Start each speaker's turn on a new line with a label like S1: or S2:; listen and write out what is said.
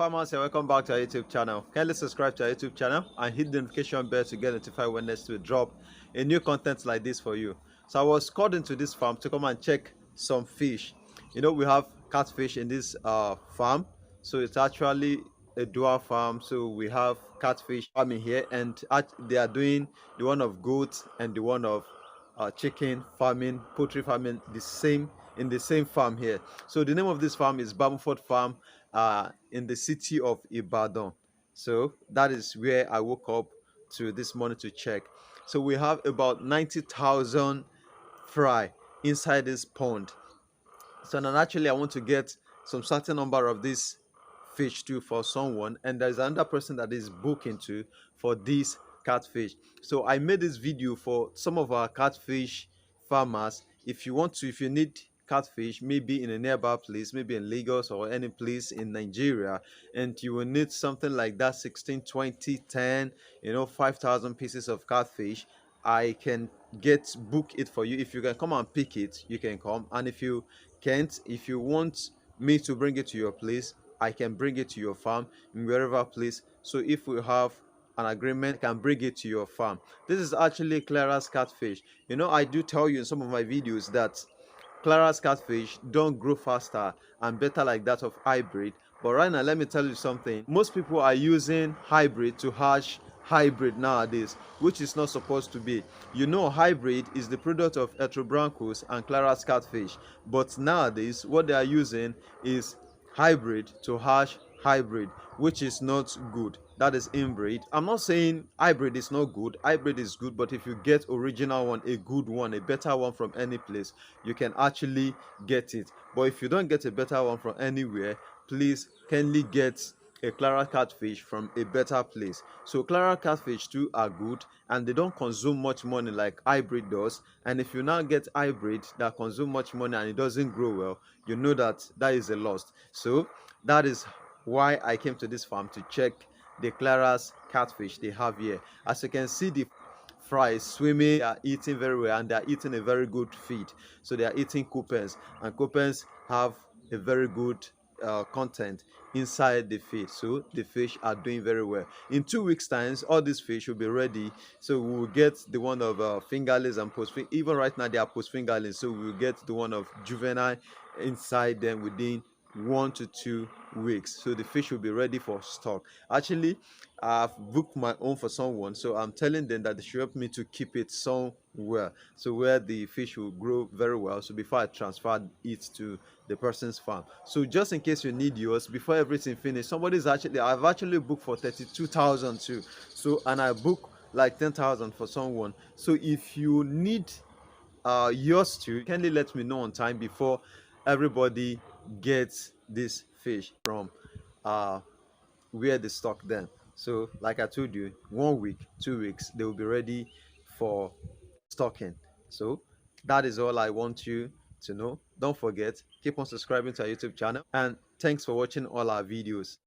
S1: farmers, and welcome back to our YouTube channel. Kindly subscribe to our YouTube channel and hit the notification bell to get notified when next we drop a new content like this for you. So I was called into this farm to come and check some fish. You know, we have catfish in this farm, so it's actually a dual farm. So we have catfish farming here, and they are doing the one of goats and the one of chicken farming, poultry farming, in the same farm here. So the name of this farm is Bamford Farm, in the city of Ibadan. So that is where I woke up to this morning to check. So we have about 90,000 fry inside this pond. So now actually I want to get some certain number of this fish too for someone, and there's another person that is booking to for this catfish. So I made this video for some of our catfish farmers. If you need catfish, maybe in a nearby place, maybe in Lagos or any place in Nigeria, and you will need something like that 16, 20, 10, 5,000 pieces of catfish, I can book it for you. If you can come and pick it, you can come, and if you can't, if you want me to bring it to your place, I can bring it to your farm in wherever place. So if we have an agreement, I can bring it to your farm. This is actually Clarias catfish. I do tell you in some of my videos that Clarias catfish don't grow faster and better like that of hybrid. But right now, let me tell you something. Most people are using hybrid to hatch hybrid nowadays, which is not supposed to be. Hybrid is the product of Etrobranchus and Clarias catfish. But nowadays, what they are using is hybrid to hatch hybrid, which is not good. That is inbreed. I'm not saying hybrid is not good. Hybrid is good, but if you get original one, a good one, a better one from any place, you can actually get it. But if you don't get a better one from anywhere, please kindly get a Clara catfish from a better place. So Clara catfish too are good, and they don't consume much money like hybrid does. And if you now get hybrid that consume much money and it doesn't grow well, you know that is a loss. So that is why I came to this farm to check the Clara's catfish they have here. As you can see, the fries swimming, they are eating very well, and they are eating a very good feed. So they are eating coupons, and coupons have a very good content inside the feed. So the fish are doing very well. In 2 weeks times, all these fish will be ready. So we will get the one of fingerlings and post. Even right now they are post fingerlings, so we will get the one of juvenile inside them within 1 to 2 weeks. So the fish will be ready for stock. Actually, I've booked my own for someone, so I'm telling them that they should help me to keep it somewhere, so where the fish will grow very well, so before I transfer it to the person's farm. So just in case you need yours before everything finished, I've actually booked for 32,000 too. So, and I book like 10,000 for someone. So if you need yours too, kindly let me know on time before everybody gets this fish from where they stock them. So like I told you, 1 week, 2 weeks, they will be ready for stocking. So that is all I want you to know. Don't forget, keep on subscribing to our YouTube channel, and thanks for watching all our videos.